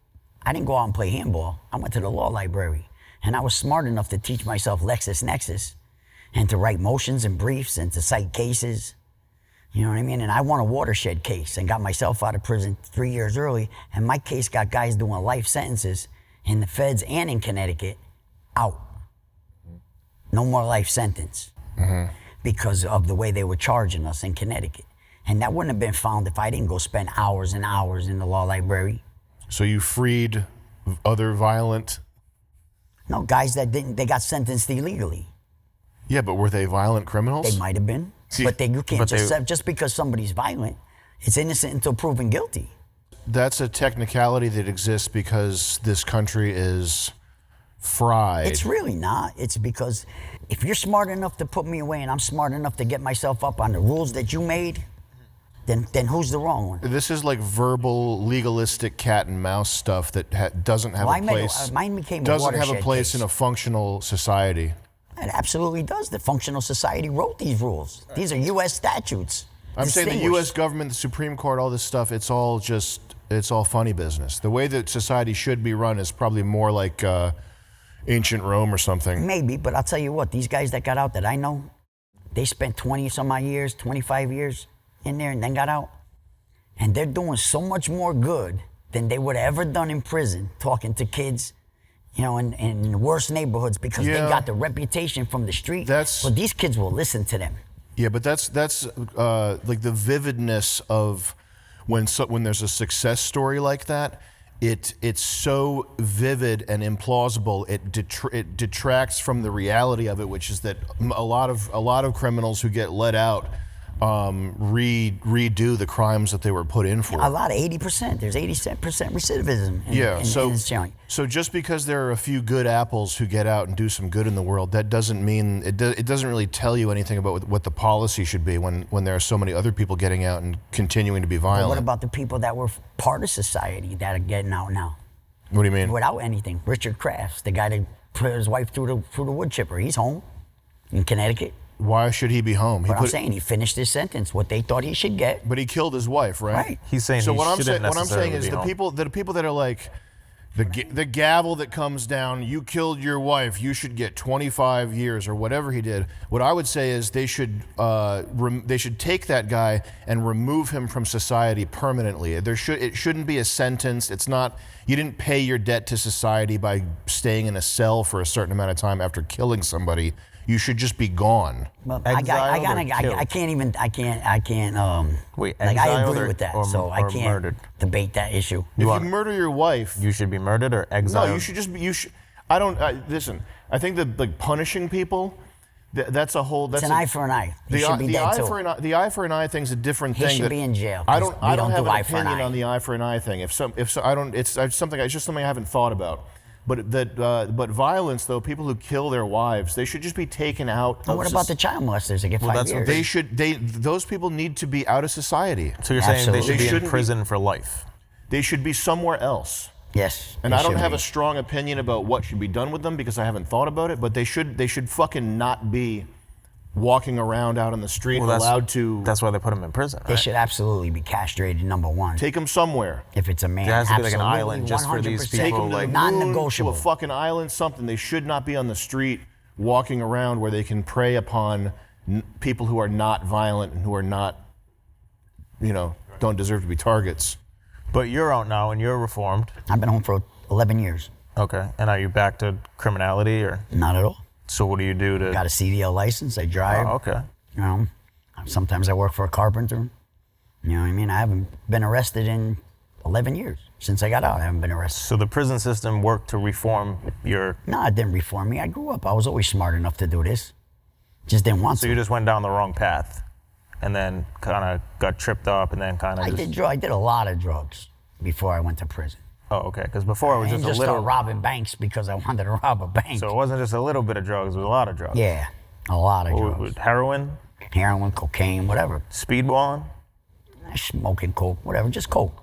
Speaker 2: I didn't go out and play handball. I went to the law library. And I was smart enough to teach myself LexisNexis and to write motions and briefs and to cite cases. You know what I mean? And I won a watershed case and got myself out of prison 3 years early. And my case got guys doing life sentences in the feds and in Connecticut out. No more life sentence because of the way they were charging us in Connecticut. And that wouldn't have been found if I didn't go spend hours and hours in the law library.
Speaker 3: So you freed other violent.
Speaker 2: No, guys that didn't, they got sentenced illegally.
Speaker 3: Yeah, but were they violent criminals?
Speaker 2: They might have been.
Speaker 3: See,
Speaker 2: But you can't
Speaker 1: but
Speaker 2: just because somebody's violent, it's innocent until proven guilty.
Speaker 3: That's a technicality that exists because this country is fried.
Speaker 2: It's really not. It's because if you're smart enough to put me away and I'm smart enough to get myself up on the rules that you made, then who's the wrong one?
Speaker 3: This is like verbal, legalistic cat and mouse stuff that doesn't have
Speaker 2: Well,
Speaker 3: a place.
Speaker 2: mine became a
Speaker 3: doesn't have a
Speaker 2: watershed
Speaker 3: place
Speaker 2: case.
Speaker 3: in a functional society.
Speaker 2: It absolutely does. The functional society wrote these rules. These are U.S. statutes.
Speaker 3: I'm saying the
Speaker 2: Distinguished.
Speaker 3: U.S. government, the Supreme Court, all this stuff, it's all funny business. The way that society should be run is probably more like ancient Rome or something.
Speaker 2: Maybe, but I'll tell you what, these guys that got out that I know, they spent 20 some odd years, 25 years in there and then got out. And they're doing so much more good than they would have ever done in prison, talking to kids, you know, in the worst neighborhoods because they
Speaker 3: Yeah.
Speaker 2: got the reputation from the street.
Speaker 3: That's-
Speaker 2: Well, these kids will listen to them.
Speaker 3: Yeah, but that's like the vividness of when there's a success story like that it's so vivid and implausible. It detracts from the reality of it, which is that a lot of criminals who get let out redo the crimes that they were put in for.
Speaker 2: A lot of 80%. There's 80% recidivism in this joint.
Speaker 3: So just because there are a few good apples who get out and do some good in the world, that doesn't mean it doesn't really tell you anything about what the policy should be when there are so many other people getting out and continuing to be violent.
Speaker 2: But what about the people that were part of society that are getting out now?
Speaker 3: What do you mean?
Speaker 2: Without anything. Richard Crafts, the guy that put his wife through the wood chipper. He's home in Connecticut.
Speaker 3: Why should he be home?
Speaker 2: But I'm saying he finished his sentence, what they thought he should get.
Speaker 3: But he killed his wife, right?
Speaker 2: Right.
Speaker 1: He's saying
Speaker 3: so.
Speaker 1: he
Speaker 3: What I'm
Speaker 1: shouldn't
Speaker 3: saying is
Speaker 1: necessarily
Speaker 3: the people that are like the gavel that comes down. You killed your wife. You should get 25 years or whatever he did. What I would say is they should take that guy and remove him from society permanently. It shouldn't be a sentence. It's not. You didn't pay your debt to society by staying in a cell for a certain amount of time after killing somebody. You should just be gone.
Speaker 2: Well, I can't.
Speaker 1: Wait,
Speaker 2: like I
Speaker 1: exiled
Speaker 2: agree
Speaker 1: or-
Speaker 2: with that,
Speaker 1: or-
Speaker 2: so I
Speaker 1: or
Speaker 2: can't
Speaker 1: murdered?
Speaker 2: debate that issue.
Speaker 3: If you murder your wife,
Speaker 1: You should be murdered or exiled.
Speaker 3: no, you should just be. You should. I don't. Listen. I think that like punishing people, that's a whole. That's
Speaker 2: It's an eye for an eye. He should be
Speaker 3: the
Speaker 2: dead
Speaker 3: eye
Speaker 2: too.
Speaker 3: the eye for an eye thing's a different
Speaker 2: He
Speaker 3: thing.
Speaker 2: should
Speaker 3: that
Speaker 2: be in jail,
Speaker 3: I
Speaker 2: 'cause
Speaker 3: don't.
Speaker 2: we
Speaker 3: I don't
Speaker 2: don't
Speaker 3: have
Speaker 2: do
Speaker 3: an
Speaker 2: eye for an
Speaker 3: opinion
Speaker 2: eye.
Speaker 3: on the eye for an eye thing. If I don't. It's something. It's just something I haven't thought about. But violence, though, people who kill their wives, they should just be taken out.
Speaker 2: But what about the child molesters that get 5 years?
Speaker 3: Those people need to be out of society.
Speaker 1: So you're saying they
Speaker 2: Absolutely.
Speaker 1: should
Speaker 3: They
Speaker 1: be in
Speaker 3: shouldn't
Speaker 1: prison for life?
Speaker 3: They should be somewhere else.
Speaker 2: Yes.
Speaker 3: And
Speaker 2: they
Speaker 3: I don't
Speaker 2: should
Speaker 3: have
Speaker 2: be.
Speaker 3: a strong opinion about what should be done with them because I haven't thought about it, but they should fucking not be walking around out on the street allowed to
Speaker 1: That's why they put him in prison.
Speaker 2: They
Speaker 1: right?
Speaker 2: should absolutely be castrated, number one.
Speaker 3: take them somewhere.
Speaker 2: If it's a man,
Speaker 1: There has to be like an
Speaker 2: absolutely,
Speaker 1: island just for these
Speaker 2: 100%.
Speaker 3: Take
Speaker 1: people,
Speaker 3: them to
Speaker 1: like-
Speaker 3: the moon, to
Speaker 2: Non-negotiable.
Speaker 3: a fucking island, something. They should not be on the street walking around where they can prey upon people who are not violent and who are not, don't deserve to be targets.
Speaker 1: But you're out now and you're reformed.
Speaker 2: I've been home for 11 years.
Speaker 1: Okay. And are you back to criminality or?
Speaker 2: Not at all.
Speaker 1: So what do you do to?
Speaker 2: Got a CDL license. I drive.
Speaker 1: Oh, okay.
Speaker 2: Sometimes I work for a carpenter. You know what I mean? I haven't been arrested in 11 years. Since I got out, I haven't been arrested.
Speaker 1: So the prison system worked to reform your.
Speaker 2: No, it didn't reform me. I grew up. I was always smart enough to do this. Just didn't want
Speaker 1: So
Speaker 2: to.
Speaker 1: you just went down the wrong path, and then kind of got tripped up, and then kind of.
Speaker 2: I did a lot of drugs before I went to prison.
Speaker 1: Oh, okay. Because before it was
Speaker 2: I didn't
Speaker 1: just a
Speaker 2: just
Speaker 1: little.
Speaker 2: start robbing banks because I wanted to rob a bank.
Speaker 1: So it wasn't just a little bit of drugs; it was a lot of drugs.
Speaker 2: Yeah, a lot of
Speaker 1: What,
Speaker 2: drugs.
Speaker 1: with heroin,
Speaker 2: Heroin, cocaine, whatever.
Speaker 1: speedballing.
Speaker 2: Smoking coke, whatever. Just coke.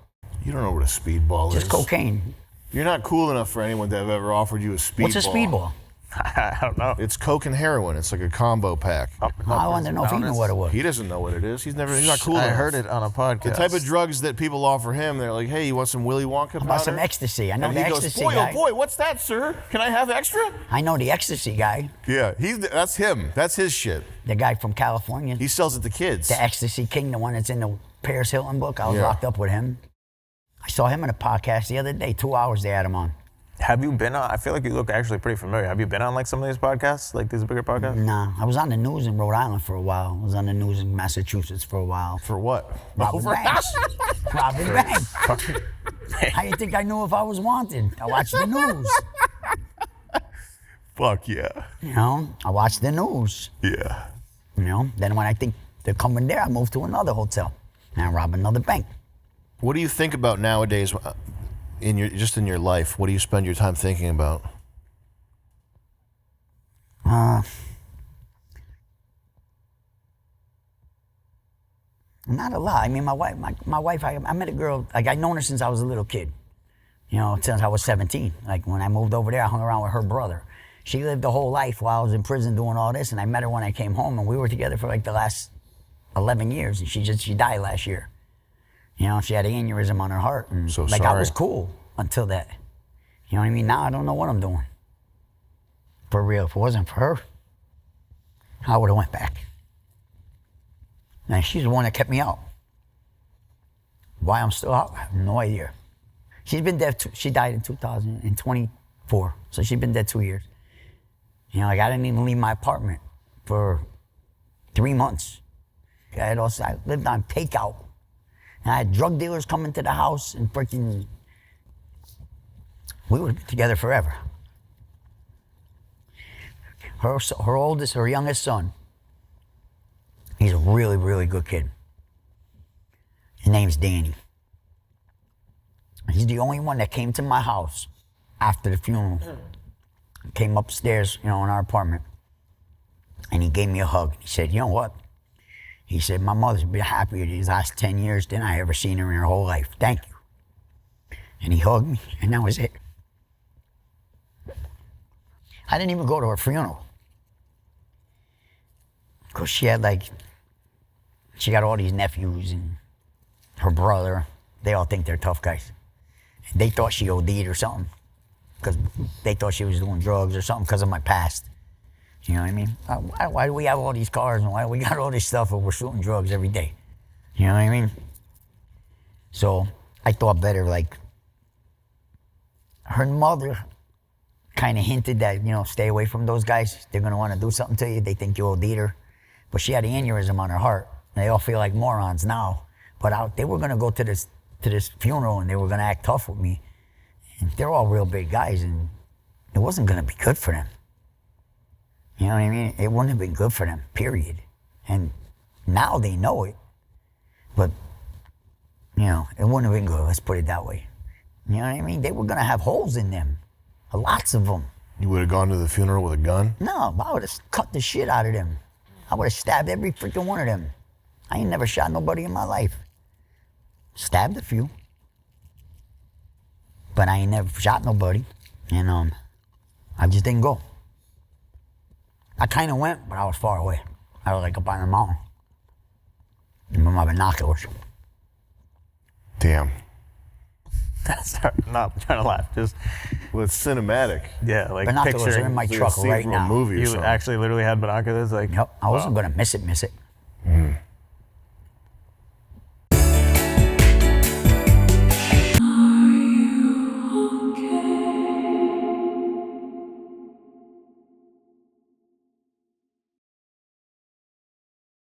Speaker 3: You don't know what a speedball is.
Speaker 2: Just cocaine.
Speaker 3: You're not cool enough for anyone to have ever offered you a speedball.
Speaker 2: What's a speedball?
Speaker 1: I don't know.
Speaker 3: It's coke and heroin. It's like a combo pack.
Speaker 2: I wanted to know if he knew what it was.
Speaker 3: He doesn't know what it is. He's not cool
Speaker 1: I
Speaker 3: enough.
Speaker 1: heard it on a podcast.
Speaker 3: The type of drugs that people offer him, they're like, hey, you want some Willy Wonka powder?
Speaker 2: How about some ecstasy? I know
Speaker 3: And
Speaker 2: the
Speaker 3: he goes,
Speaker 2: ecstasy
Speaker 3: boy,
Speaker 2: guy.
Speaker 3: oh boy, what's that, sir? Can I have extra?
Speaker 2: I know the ecstasy guy,
Speaker 3: Yeah, that's him. That's his shit.
Speaker 2: the guy from California.
Speaker 3: He sells it to kids.
Speaker 2: The ecstasy king, the one that's in the Paris Hilton book. I was
Speaker 3: Yeah.
Speaker 2: locked up with him. I saw him in a podcast the other day. 2 hours they had him on.
Speaker 1: Have you been on? I feel like you look actually pretty familiar. Have you been on like some of these podcasts, like these bigger podcasts?
Speaker 2: Nah, I was on the news in Rhode Island for a while. I was on the news in Massachusetts for a while.
Speaker 3: For what?
Speaker 2: Robbing banks. Robbing banks. How do you think I knew if I was wanted? I watched the news.
Speaker 3: Fuck yeah.
Speaker 2: You know, I watched the news.
Speaker 3: Yeah.
Speaker 2: You know, then when I think they're coming there, I move to another hotel and I rob another bank.
Speaker 3: What do you think about nowadays in your life? What do you spend your time thinking about?
Speaker 2: Not a lot. I mean, my wife. I met a girl. Like I known her since I was a little kid. You know, since I was 17. Like when I moved over there, I hung around with her brother. She lived a whole life while I was in prison doing all this, and I met her when I came home, and we were together for like the last 11 years, and she died last year. You know, she had an aneurysm on her heart, and
Speaker 3: So
Speaker 2: like I
Speaker 3: sorry.
Speaker 2: was cool until that. You know what I mean? Now I don't know what I'm doing. For real, if it wasn't for her, I would have went back. And she's the one that kept me out. Why I'm still out, I have no idea. She's been dead. She died in 2024, so she's been dead 2 years. You know, like I didn't even leave my apartment for 3 months. I lived on takeout. And I had drug dealers coming to the house and freaking we would have been together forever. Her youngest son, he's a really, really good kid. His name's Danny. He's the only one that came to my house after the funeral. Came upstairs, in our apartment. And he gave me a hug. He said, you know what? He said, my mother's been happier these last 10 years than I ever seen her in her whole life. Thank you. And he hugged me, and that was it. I didn't even go to her funeral. Because she got all these nephews and her brother. They all think they're tough guys. And they thought she OD'd or something. Because they thought she was doing drugs or something because of my past. You know what I mean? Why do we have all these cars and why do we got all this stuff if we're shooting drugs every day? You know what I mean? So I thought better, her mother kind of hinted that, stay away from those guys. They're going to want to do something to you. They think you OD'd her. But she had an aneurysm on her heart. And they all feel like morons now. But they were going to go to this funeral and they were going to act tough with me. And they're all real big guys and it wasn't going to be good for them. You know what I mean? It wouldn't have been good for them, period. And now they know it. But, it wouldn't have been good, let's put it that way. You know what I mean? They were going to have holes in them. Lots of them.
Speaker 3: You would have gone to the funeral with a gun?
Speaker 2: No, I would have cut the shit out of them. I would have stabbed every freaking one of them. I ain't never shot nobody in my life. Stabbed a few. But I ain't never shot nobody. And I just didn't go. I kind of went, but I was far away. I was up on the mountain. With my binoculars.
Speaker 3: Damn.
Speaker 1: That's not trying to laugh. Just
Speaker 3: Well, it's cinematic.
Speaker 1: yeah,
Speaker 2: Binoculars are
Speaker 1: picturing.
Speaker 2: in my
Speaker 3: It's like a
Speaker 2: truck
Speaker 3: scene
Speaker 2: right
Speaker 3: from
Speaker 2: now.
Speaker 3: a movie or
Speaker 1: You
Speaker 3: something.
Speaker 1: actually literally had binoculars.
Speaker 2: Yep, I wasn't gonna miss it.